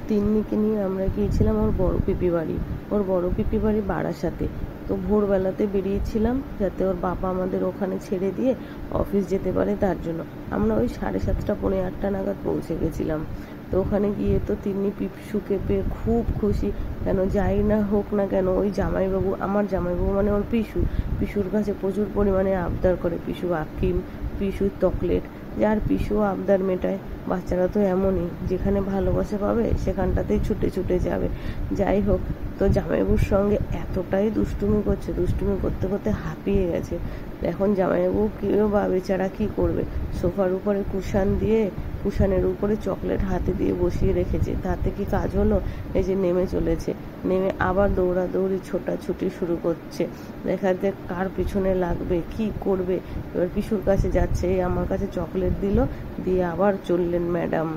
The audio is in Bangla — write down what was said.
তিন্নিকে নিয়ে আমরা গিয়েছিলাম ওর বড় পিপি বাড়ি। ওর বড় পিপি বাড়ি বারাসাতে। তো ভোরবেলাতে বেরিয়েছিলাম যাতে ওর বাবা আমাদের ওখানে ছেড়ে দিয়ে অফিস যেতে পারে, তার জন্য আমরা ওই 7:30 পৌনে 8টা নাগাদ পৌঁছে গেছিলাম। তো ওখানে গিয়ে তো তিন্নি পিপসুকে পেয়ে খুব খুশি। কেন যাই না হোক না কেন ওই জামাইবাবু, আমার জামাইবাবু মানে ওর পিসুর কাছে প্রচুর পরিমাণে আবদার করে। পিসু আকিম, পিসুর চকলেট, যার পিসু আবদার মেটায়। বাচ্চারা তো এমনই, যেখানে ভালোবাসা পাবে সেখানটাতেই ছুটে ছুটে যাবে। যাই হোক, তো জামাইবাবুর সঙ্গে এতটাই দুষ্টুমি করতে করতে হাঁপিয়ে গেছে। এখন জামাইবাবু কেউ বা বেচারা কি করবে, সোফার উপরে কুশান দিয়ে কুশানের উপরে চকলেট হাতে দিয়ে বসিয়ে রেখেছে। তাতে কি কাজ হলো? এই যে নেমে চলেছে, নেমে আবার দৌড়াদৌড়ি ছোটাছুটি শুরু করছে। দেখা যাক কার পিছনে লাগবে, কি করবে। এবার পিসুর কাছে যাচ্ছে, এই আমার কাছে চকলেট দিল, দিয়ে আবার চললেন ম্যাডাম।